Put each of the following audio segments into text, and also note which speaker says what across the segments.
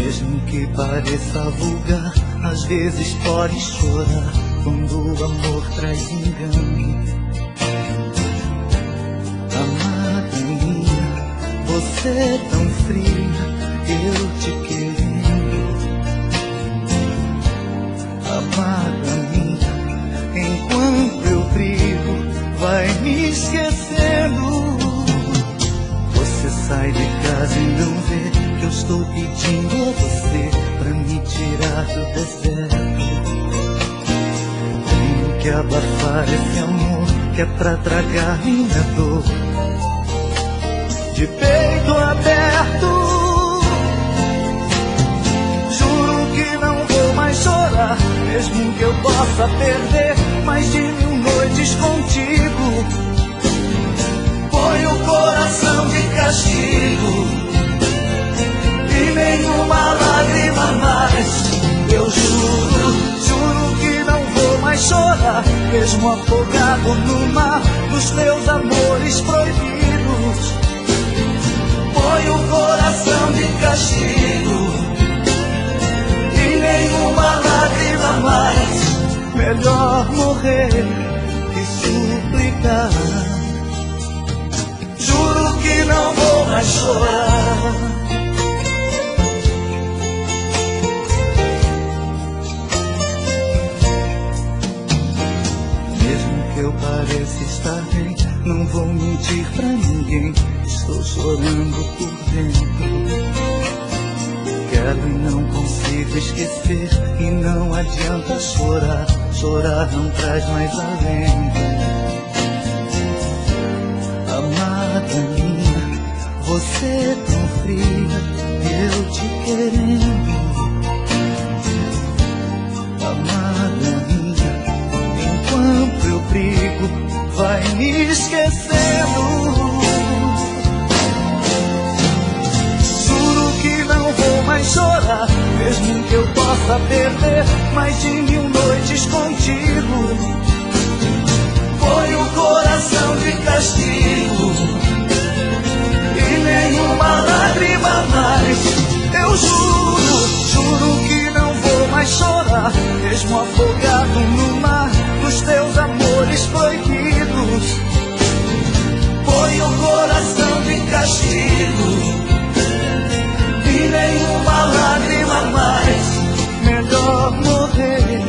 Speaker 1: Mesmo que pareça vulgar, às vezes pode chorar quando o amor traz engano. Amada minha, você é tão fria, eu te querendo. Amada minha, enquanto eu brigo, vai me esquecendo. Você sai de casa e não vê que eu estou pedindo a você pra me tirar do deserto. Tenho que abafar esse amor que é pra tragar minha dor. De peito aberto, juro que não vou mais chorar, mesmo que eu possa perder mais de 1000 noites contigo. Põe o coração de castigo e nenhuma lágrima mais. Eu juro, juro que não vou mais chorar, mesmo afogado no mar dos teus amores proibidos. Põe o coração de castigo e nenhuma lágrima mais. Melhor morrer que suplicar. Juro que não vou mais chorar. Mesmo que eu pareça estar bem, não vou mentir pra ninguém, estou chorando por dentro. Quero e não consigo esquecer, e não adianta chorar, chorar não traz mais alento. Amada minha, você é tão fria, eu te querendo. Amada minha, enquanto eu brigo, vai me esquecendo. Juro que não vou mais chorar, mesmo que eu possa perder mais de 1000 noites contigo. Põe o coração de castigo e nenhuma lágrima mais. Eu juro, juro que não vou mais chorar, mesmo afogado no mar dos teus amores proibidos. Põe o coração de castigo e nenhuma lágrima mais. Melhor morrer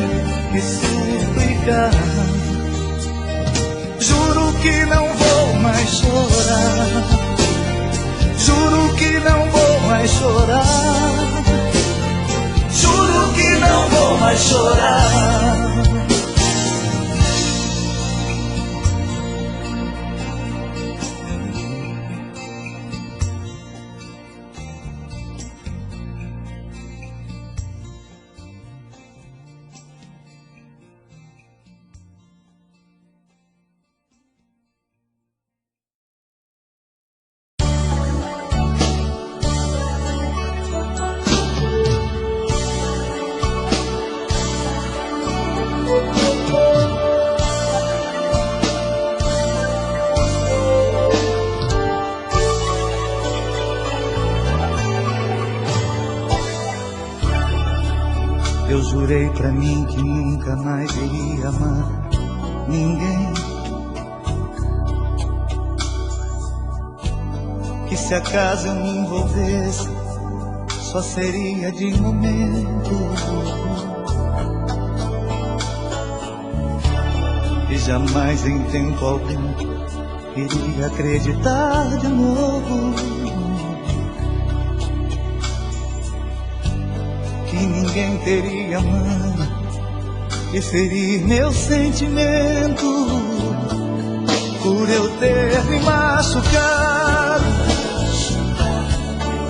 Speaker 1: que suplicar. Juro que não vou mais chorar. Juro que não vou mais chorar. Juro que não vou mais chorar. Eu jurei pra mim que nunca mais iria amar ninguém, que se acaso eu me envolvesse, só seria de momento, e jamais em tempo algum iria acreditar de novo que ninguém teria mãe de ferir meu sentimento por eu ter me machucado.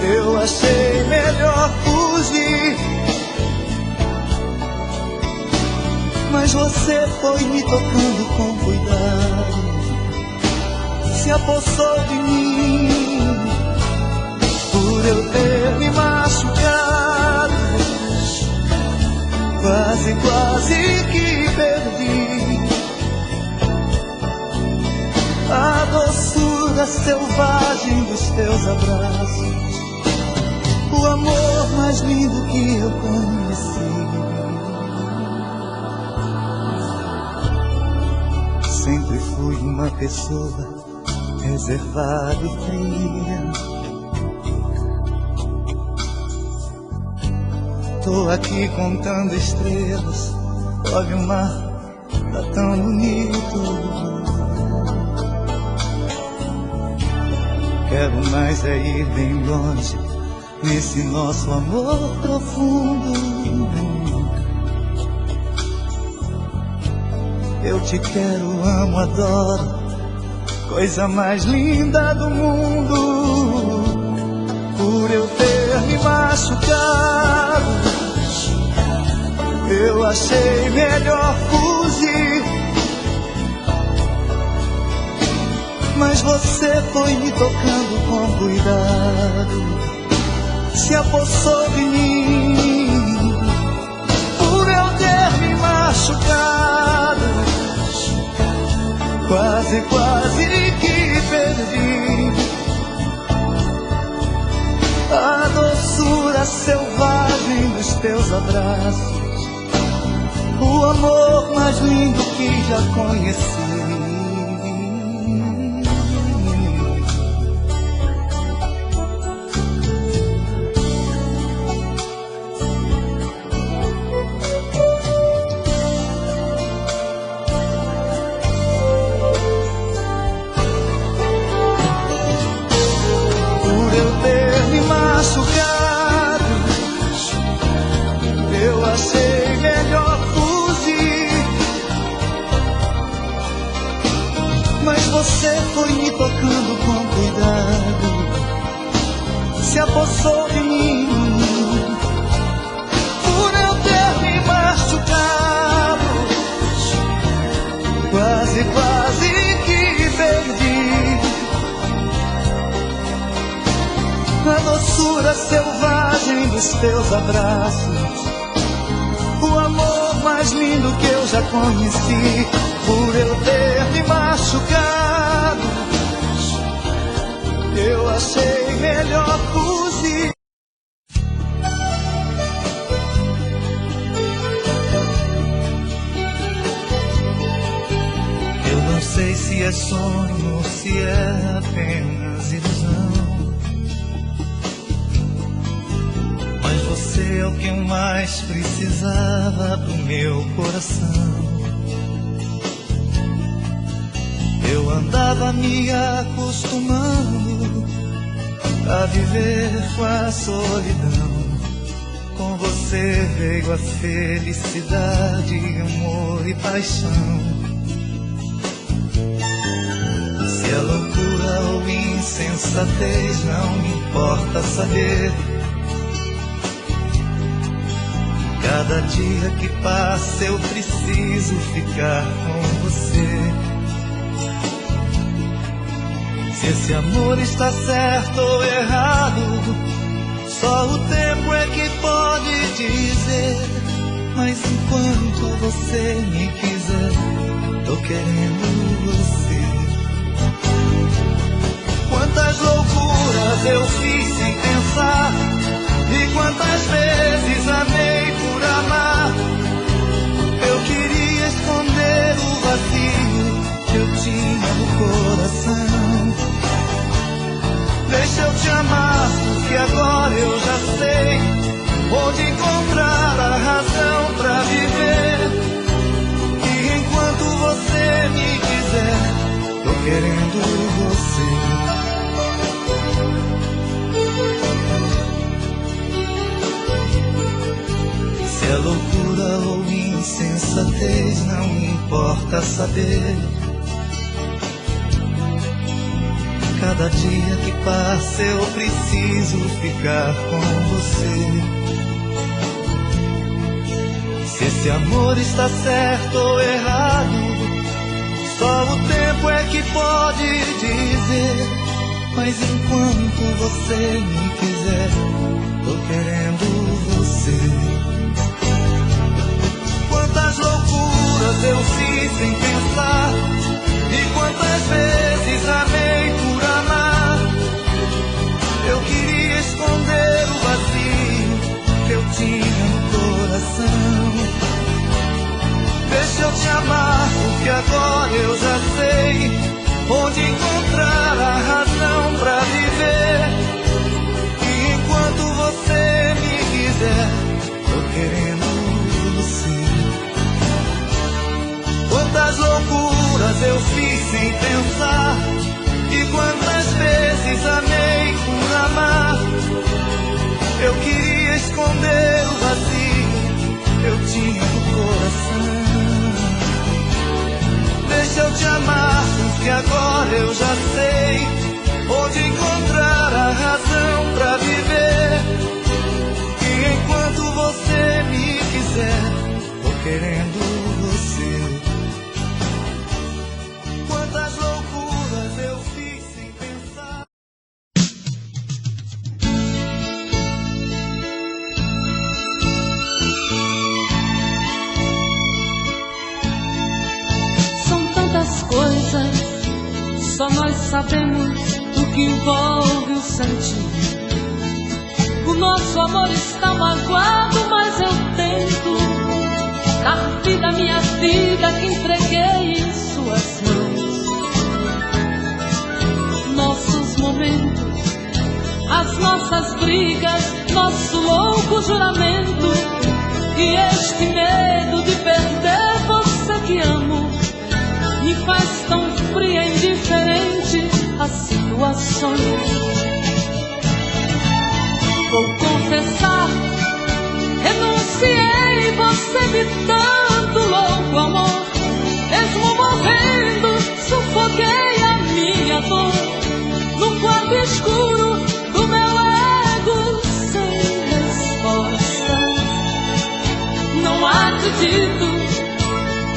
Speaker 1: Eu achei melhor fugir, mas você foi me tocando com cuidado, se apossou de mim por eu ter me machucado. Quase, quase que perdi a doçura selvagem dos teus abraços, o amor mais mais lindo que eu conheci. Sempre fui uma pessoa reservada e fria. Tô aqui contando estrelas, olha o mar, tá tão bonito. Quero mais é ir bem longe nesse nosso amor profundo. Eu te quero, amo, adoro, coisa mais linda do mundo. Por eu ter me machucado, eu achei melhor fugir. Mas você foi me tocando com cuidado, se apossou de mim. Por eu ter me machucado, quase, quase que perdi a doçura selvagem dos teus abraços, o amor mais lindo que já conheci. Eu achei melhor fugir, mas você foi me tocando com cuidado, se apossou de mim. Por eu ter me machucado, quase, quase que perdi a doçura selvagem dos teus abraços, o amor mais lindo que eu já conheci. Por eu ter me machucado, eu achei melhor fugir. Eu não sei se é sonho ou se é apenas ilusão, mas você é o que eu mais precisava pro meu coração. Eu andava me acostumando a viver com a solidão. Com você veio a felicidade, amor e paixão. Se é loucura ou insensatez, não me importa saber. Cada dia que passa eu preciso ficar com você. Se esse amor está certo ou errado, só o tempo é que pode dizer. Mas enquanto você me quiser, tô querendo você. Quantas loucuras eu fiz sem pensar, e quantas vezes amei por amar. Eu queria esconder o vazio que eu tinha no coração. Deixa eu te amar, porque agora eu já sei onde encontrar a razão pra viver. E enquanto você me quiser, tô querendo você. Se é loucura ou insensatez, não importa saber. Cada dia que passa eu preciso ficar com você. Se esse amor está certo ou errado, só o tempo é que pode dizer. Mas enquanto você me quiser, tô querendo você. Quantas loucuras eu fiz sem pensar, e quantas vezes amei por amar. Eu queria esconder o vazio fiz sem pensar. E quantas vezes amei por amar. Eu queria esconder o vazio eu tinha no coração. Deixa eu te amar, porque agora eu já sei onde encontrar a razão pra viver. E enquanto você me quiser, tô querendo você. Quantas loucuras eu fiz sem pensar.
Speaker 2: São tantas coisas, só nós sabemos o que envolve o sentir. O nosso amor está magoado, mas eu tento dar vida à minha vida que entreguei em suas mãos. Nossos momentos, as nossas brigas, nosso louco juramento e este medo de perder você que amo me faz tão fria e indiferente às situações. Vou confessar, renunciei você de tanto louco amor. Mesmo morrendo, sufoquei a minha dor no quarto escuro do meu ego sem respostas. Não acredito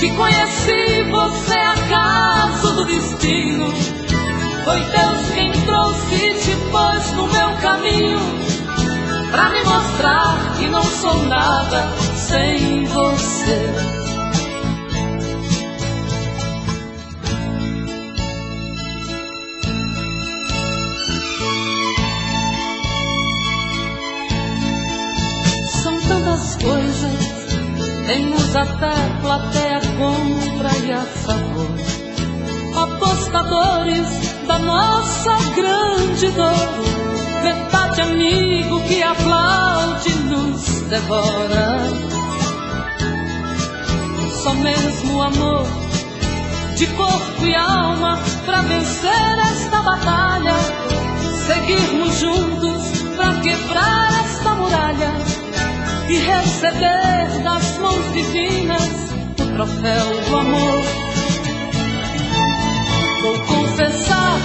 Speaker 2: que conheci você acaso do destino. Foi Deus quem trouxe e te pôs no meu caminho pra me mostrar que não sou nada sem você. São tantas coisas, temos até plateia contra e a favor, apostadores da nossa grande dor. Metade amigo que aplaude nos devora. Só mesmo amor de corpo e alma pra vencer esta batalha. Seguirmos juntos pra quebrar esta muralha e receber das mãos divinas o troféu do amor. Vou confessar,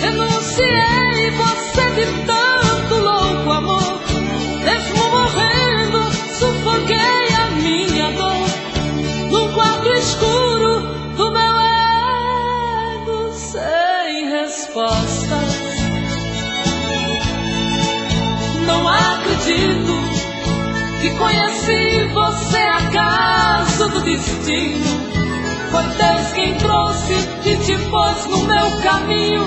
Speaker 2: renunciei você de tanto louco amor. Mesmo morrendo, sufoquei a minha dor no quarto escuro do meu ego sem respostas. Não acredito que conheci você acaso do destino. Foi Deus quem trouxe e te pôs no meu caminho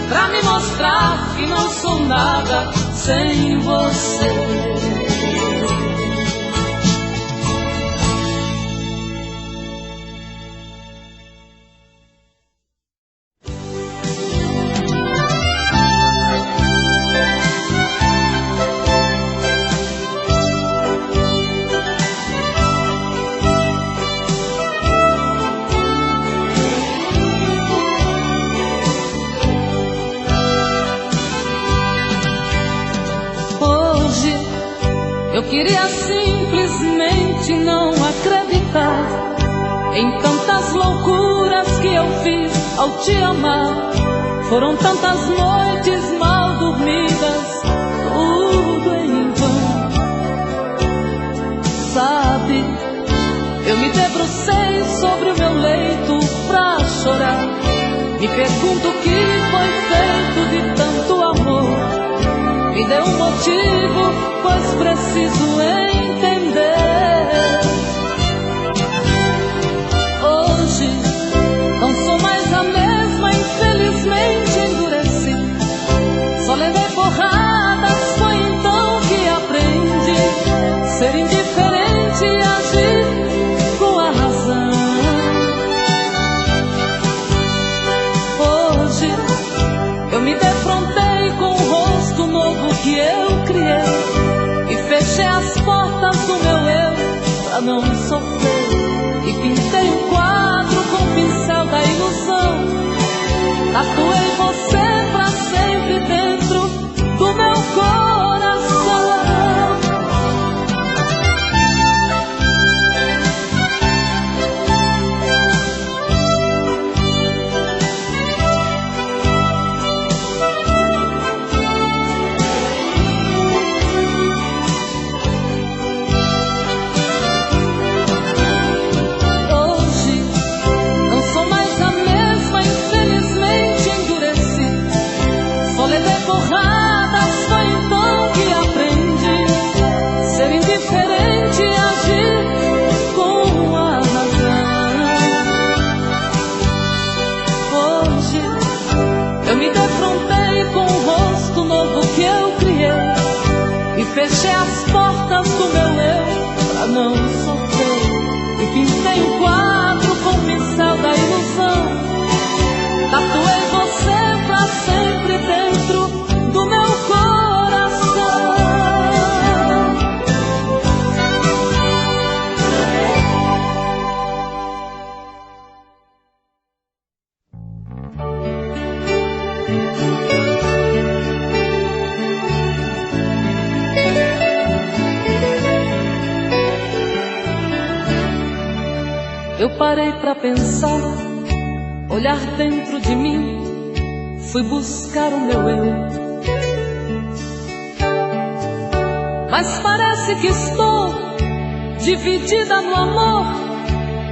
Speaker 2: pra me mostrar que não sou nada sem você. Eu queria simplesmente não acreditar em tantas loucuras que eu fiz ao te amar. Foram tantas noites mal dormidas, tudo em vão. Sabe, eu me debrucei sobre o meu leito pra chorar. Me pergunto o que foi feito de tanto amor. Me dê um motivo, pois preciso entender. Hoje não sou mais a mesma, infelizmente endureci. Só levei porradas, foi então que aprendi ser indiferente e agir com a razão. Hoje eu me defrontei com o rosto novo que eu criei e fechei as portas do meu eu pra não sofrer. E pintei um quadro com pincel da ilusão. Tatuei você pra sempre dentro do meu coração. Fechei as portas do meu eu pra não sofrer e pintei um quadro com o pincel da ilusão. Tatuei você pra sempre dentro do meu coração. Eu parei pra pensar, olhar dentro de mim, fui buscar o meu eu. Mas parece que estou dividida no amor,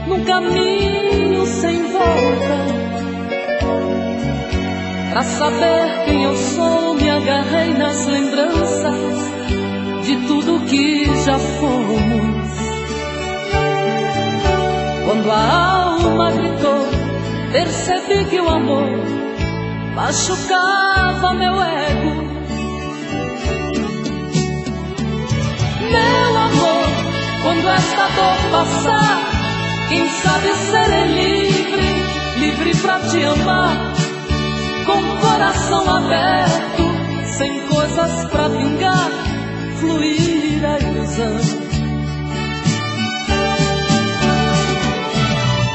Speaker 2: num caminho sem volta. Pra saber quem eu sou, me agarrei nas lembranças de tudo que já fomos. Quando a alma gritou, percebi que o amor machucava meu ego. Meu amor, quando esta dor passar, quem sabe serei livre, livre pra te amar, com o coração aberto, sem coisas pra vingar, fluir a ilusão.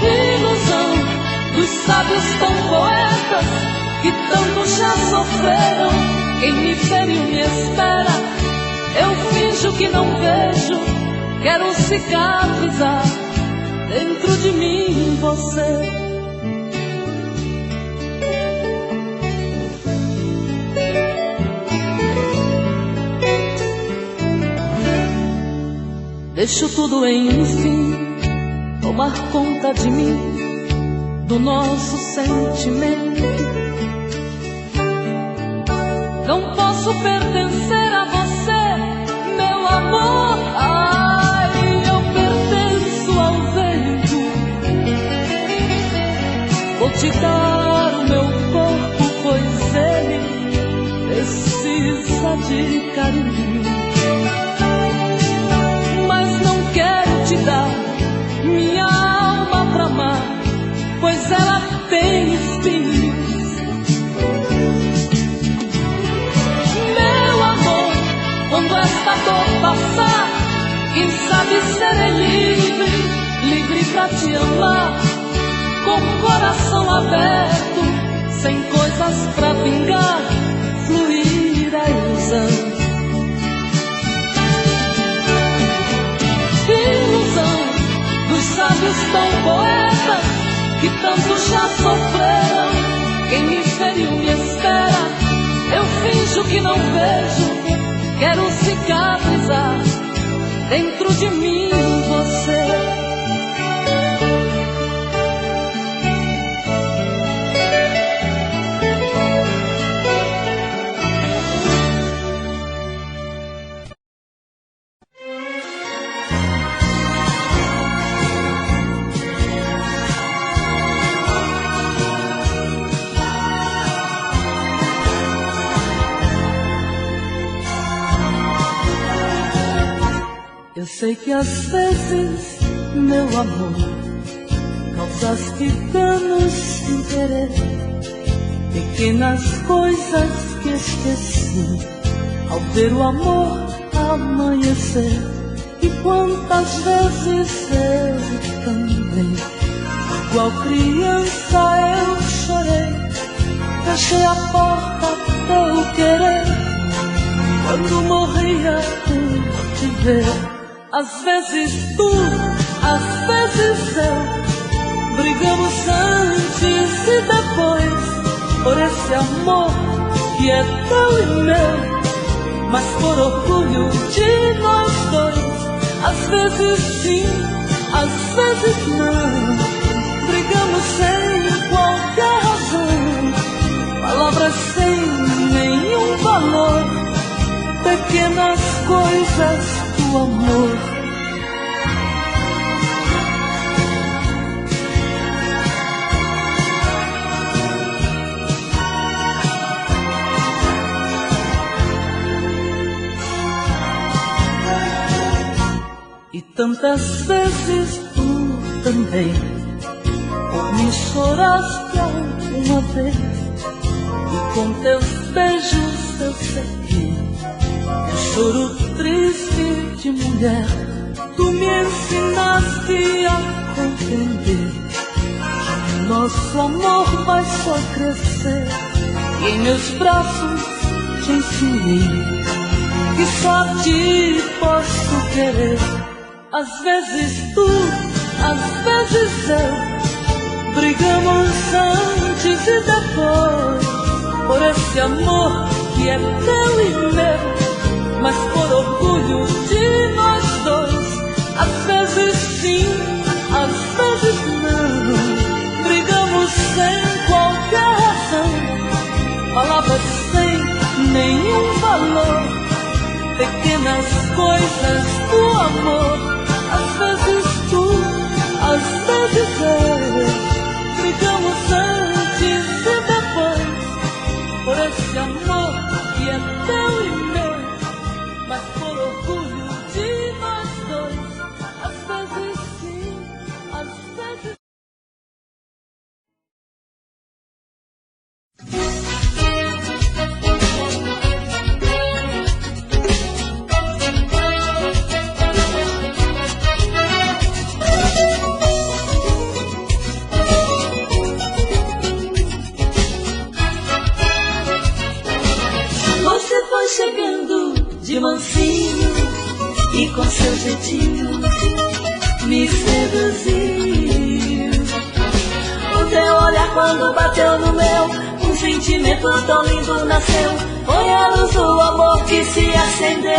Speaker 2: Ilusão dos sábios tão poetas que tanto já sofreram. Quem me feriu me espera, eu finjo que não vejo, quero cicatrizar dentro de mim você. Deixo tudo enfim tomar conta de mim, do nosso sentimento. Não posso pertencer a você, meu amor. Ai, eu pertenço ao vento. Vou te dar o meu corpo, pois ele precisa de carinho. Mas não quero te dar minha alma pra amar, pois ela tem espinhos. Meu amor, quando esta dor passar, quem sabe serei livre, livre pra te amar, com o coração aberto, sem coisas pra vingar, fluir a ilusão. Ilusão dos sábios tão poetas que tanto já sofreram. Quem me feriu me espera, eu finjo que não vejo, quero cicatrizar dentro de mim você. Eu sei que às vezes, meu amor, causaste danos sem querer, pequenas coisas que esqueci ao ver o amor amanhecer. E quantas vezes eu também Igual criança eu chorei, fechei a porta teu querer, quando morria por te ver. Às vezes tu, às vezes eu, brigamos antes e depois, por esse amor que é teu e meu, mas por orgulho de nós dois. Às vezes sim, às vezes não, brigamos sem qualquer razão, palavras sem nenhum valor, pequenas coisas do amor. E tantas vezes tu também por mim choraste alguma vez, e com teus beijos eu sei que choro triste de mulher. Tu me ensinaste a compreender que nosso amor vai só crescer, e em meus braços te ensinei que só a ti posso querer. Às vezes tu, às vezes eu, brigamos antes e depois, por esse amor que é teu e meu, mas por orgulho de nós dois. Às vezes sim, às vezes não, brigamos sem qualquer razão, palavras sem nenhum valor, pequenas coisas do amor. Às vezes tu, às vezes eu, brigamos antes e depois, por esse amor que é teu e meu, mas por orgulho de nós dois. Às vezes sim, às vezes chegando de mansinho e com seu jeitinho me seduziu. O teu olhar quando bateu no meu, um sentimento tão lindo nasceu. Foi a luz do amor que se acendeu.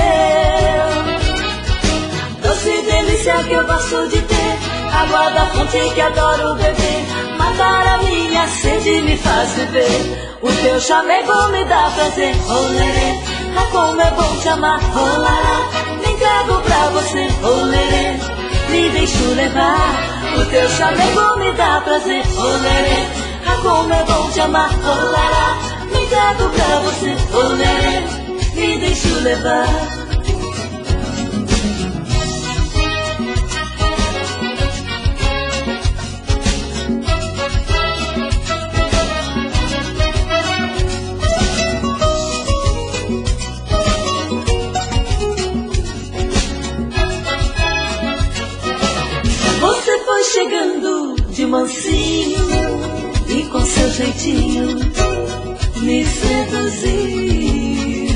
Speaker 2: Doce delícia que eu gosto de ter, água da fonte que adoro beber. Matar a minha sede me faz viver. O teu chamego me dá prazer, olerê. Ah, como é bom te amar, olará. Me entrego pra você, olerê. Me deixo levar. O teu chamego me dá prazer, olerê. Ah, como é bom te amar, olará. Me entrego pra você, olerê. Me deixo levar. Você foi chegando de mansinho e com seu jeitinho me seduziu.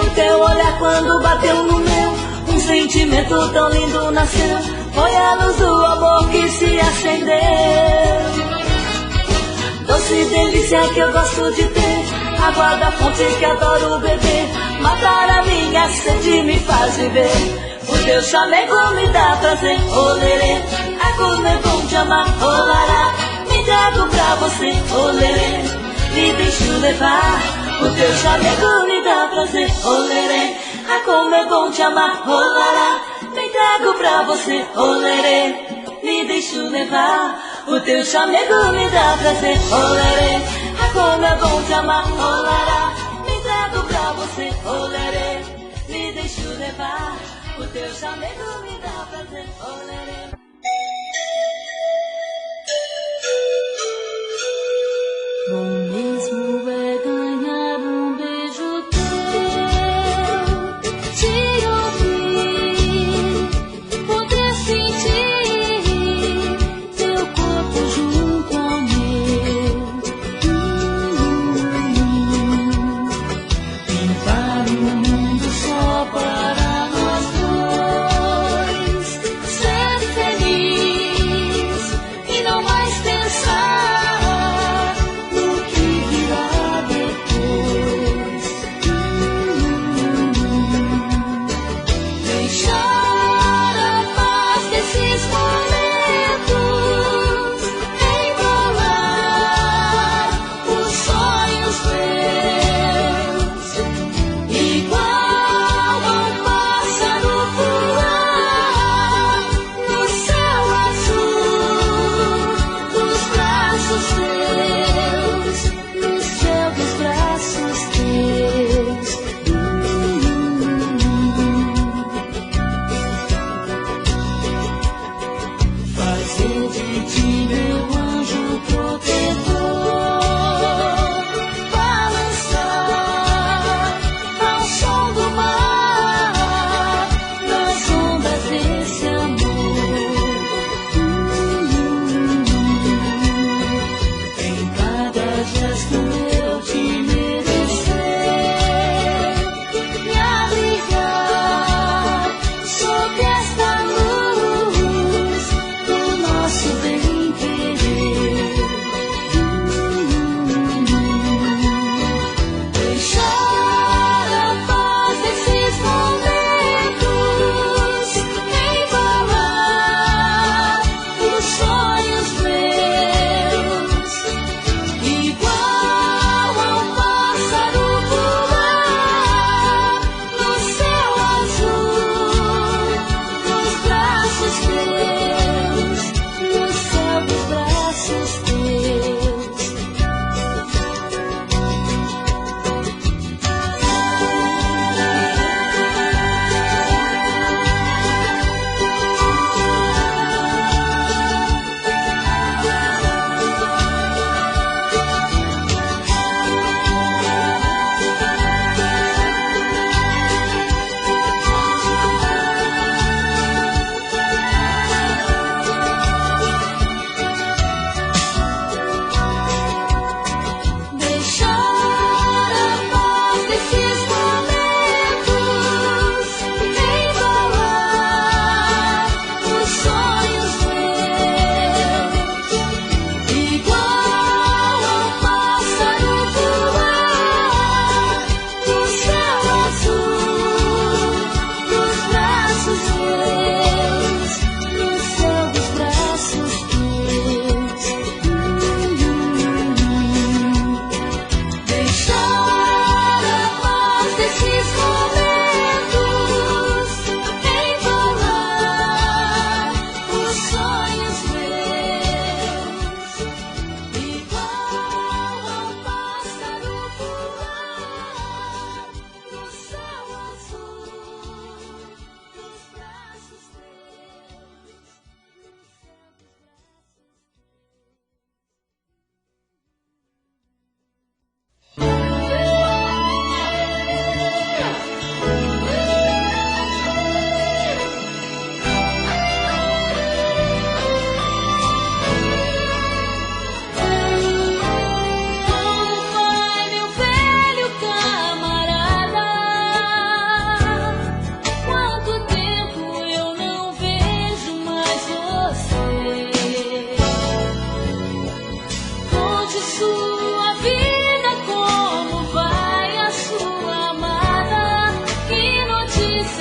Speaker 2: O teu olhar quando bateu no meu, um sentimento tão lindo nasceu. Foi a luz do amor que se acendeu. Doce delícia que eu gosto de ter, água da fonte que adoro beber. Matar a minha sede me faz viver. O teu chamego me dá prazer, olerê. Ah, como é bom te amar, olará. Me entrego pra você, olerê. Me deixo levar. O teu chamego me dá prazer, olerê. Ah, como é bom te amar, olará. Me entrego pra você, olerê. Me deixo levar. O teu chamego me dá prazer, olerê. Ah, como é bom te amar, olará. Me entrego pra você, olerê. Me deixo levar. O teu chamego me dá prazer, olerê. Bom mesmo é ganhar um beijo teu, te ouvir, poder sentir teu corpo.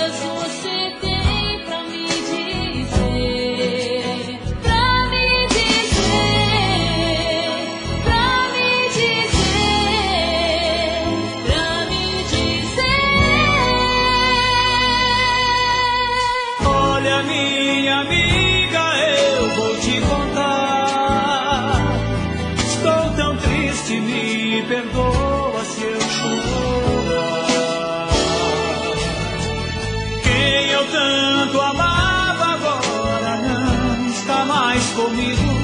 Speaker 2: coisas você tem pra me dizer? Pra me dizer, pra me dizer, pra me dizer.
Speaker 1: Olha, minha amiga, eu vou te contar. Estou tão triste, me perdoa se eu chorar. Quem eu tanto amava agora não está mais comigo.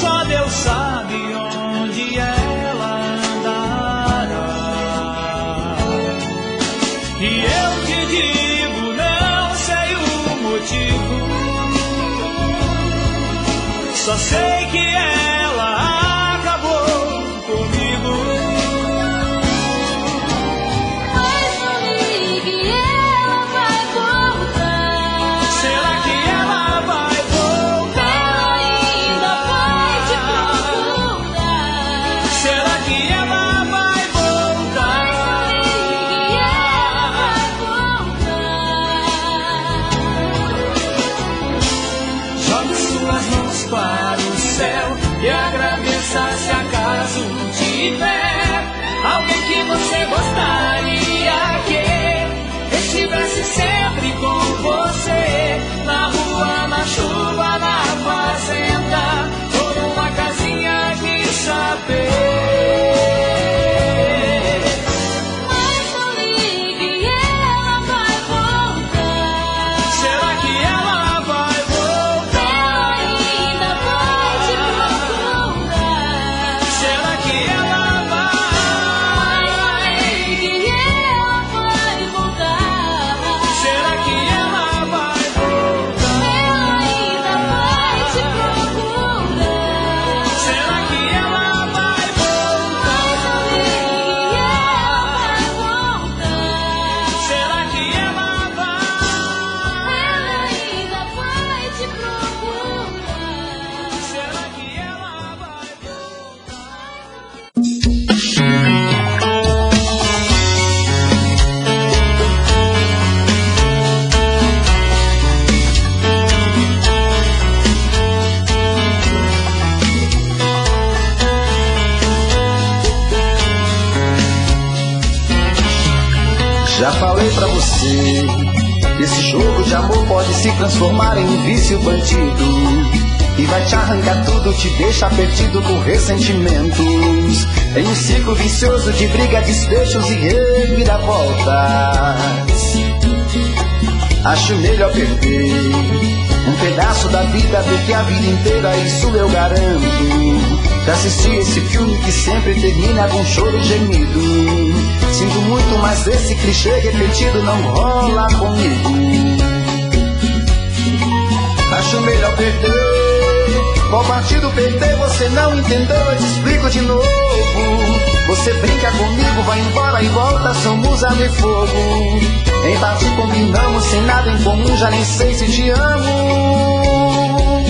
Speaker 1: Só Deus sabe onde ela andará. E eu te digo, não sei o motivo, só sei que ela acabou comigo.
Speaker 2: Mas não ligue, ela vai voltar.
Speaker 1: Será que ela vai voltar?
Speaker 2: Ela ainda vai te procurar.
Speaker 1: Será que ela vai voltar?
Speaker 2: Mas não ligue, ela vai voltar.
Speaker 1: Jogue suas mãos para o céu e agradeça se acaso tiver alguém que você gostaria que estivesse sempre com você, na rua, na chuva, na fazenda, ou numa casinha de chapéu.
Speaker 2: Mas não ligue, ela vai voltar.
Speaker 1: Será que ela vai voltar?
Speaker 2: Ela ainda vai te procurar.
Speaker 1: Será que ela
Speaker 2: Mas não
Speaker 1: vai?
Speaker 2: ligue, ela vai voltar.
Speaker 1: Será que ela vai voltar?
Speaker 2: Ela ainda vai te procurar.
Speaker 1: Será que ela vai voltar?
Speaker 2: Mas não ligue, ela vai voltar.
Speaker 1: Será que ela vai?
Speaker 2: Ela ainda vai te procurar.
Speaker 1: Será que ela vai voltar?
Speaker 3: Já falei pra você, esse jogo de amor pode se transformar em um vício bandido, e vai te arrancar tudo, te deixar perdido por ressentimentos, em um ciclo vicioso de briga, desfechos e reviravoltas. Acho melhor perder um pedaço da vida do que a vida inteira, isso eu garanto. Já assisti esse filme que sempre termina com choro e gemido. Sinto muito, mas esse clichê repetido não rola comigo. Acho melhor perder. Qual partido perder? Você não entendeu, eu te explico de novo. Você brinca comigo, vai embora e volta, somos água e fogo. Em parte combinamos, sem nada em comum, já nem sei se te amo.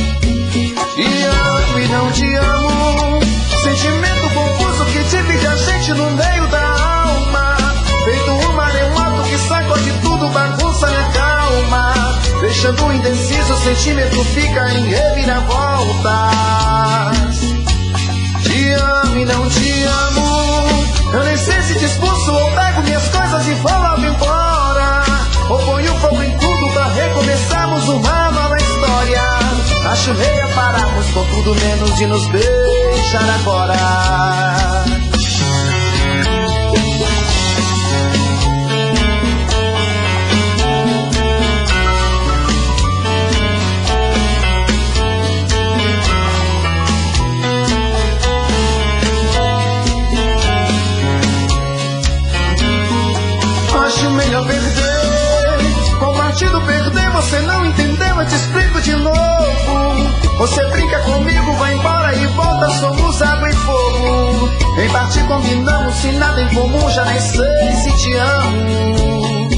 Speaker 3: Te amo e não te amo. Sentimento confuso que divide a gente no meio da alma. Feito um maremoto que sacode tudo, bagunça minha calma. Deixando indeciso, o sentimento fica em reviravoltas. Te amo e não te amo. Eu nem sei se te expulso ou pego minhas coisas e vou logo embora, ou ponho fogo em tudo pra recomeçarmos uma nova história. Acho melhor pararmos com tudo menos de nos beijar agora. Acho melhor perder. Qual partido perder? Você não entendeu, eu te explico de novo. Você brinca comigo, vai embora e volta, somos água e fogo. Em parte combinamos, se nada em comum, já nem sei se te amo.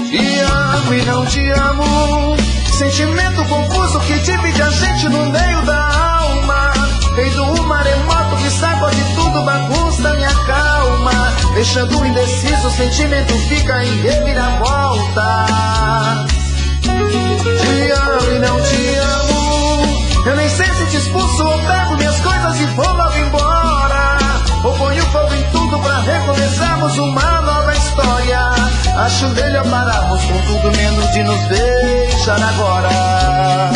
Speaker 3: Te amo e não te amo. Sentimento confuso que divide a gente no meio da alma. Feito um maremoto que sacode tudo, bagunça minha calma. Deixando indeciso, o sentimento fica em reviravoltas. Acho melhor pararmos com tudo menos de nos beijar agora.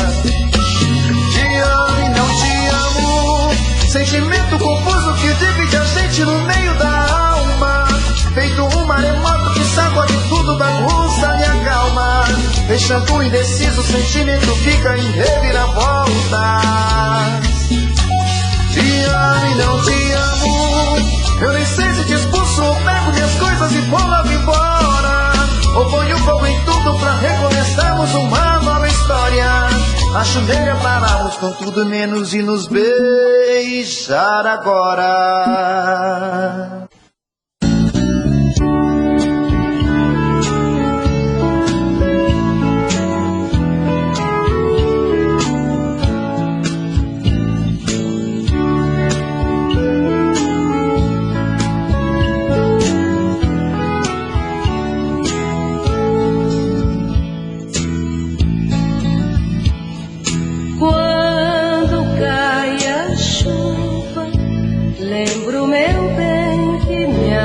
Speaker 3: Te amo e não te amo, sentimento confuso que divide a gente no meio da alma. Feito um maremoto que sacode tudo, bagunça, me acalma. Deixando indeciso, o sentimento fica em reviravolta. Te amo e não te amo, eu nem sei se te expulso ou pego minhas coisas e vou logo embora. Ou ponho fogo em tudo pra recomeçarmos uma nova história. Acho melhor pararmos com tudo menos de nos beijar agora.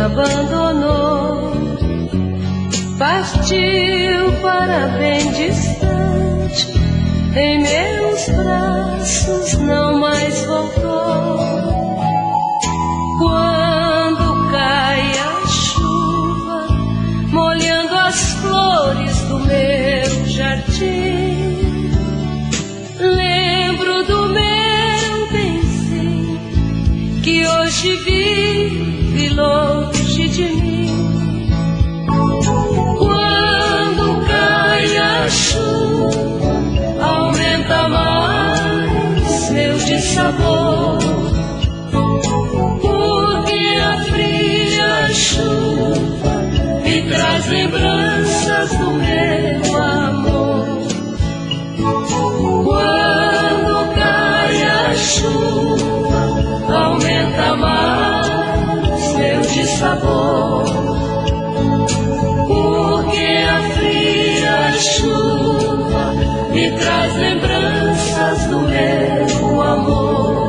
Speaker 2: Abandonou, partiu para bem distante, em meus braços não mais voltou. Quando cai a chuva, molhando as flores do meu jardim, lembro do meu benzinho que hoje vive longe de mim. Quando cai a chuva, aumenta mais meu dissabor, porque a fria chuva me traz lembranças do meu amor. Quando cai a chuva, aumenta mais meu dissabor, porque a fria chuva me traz lembranças do meu amor.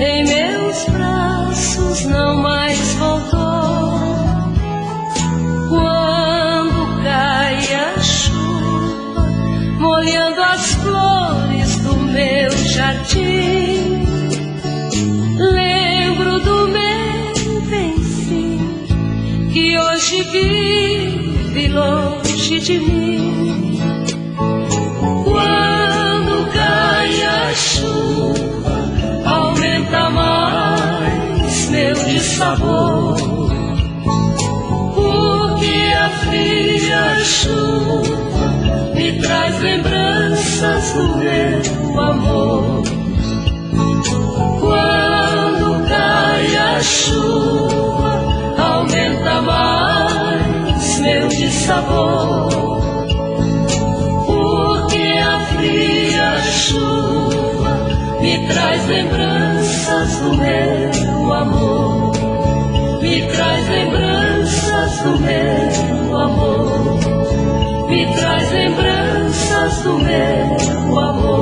Speaker 2: Em meus braços não mais voltou. Quando cai a chuva, molhando as flores do meu jardim, lembro do meu benzinho que hoje vive longe de mim. Quando cai a chuva, aumenta mais meu dissabor, porque a fria chuva me traz lembranças do meu amor. Quando cai a chuva, aumenta mais meu dissabor, porque a fria chuva me traz lembranças do meu amor, me traz lembranças do meu amor, me traz lembranças do meu amor.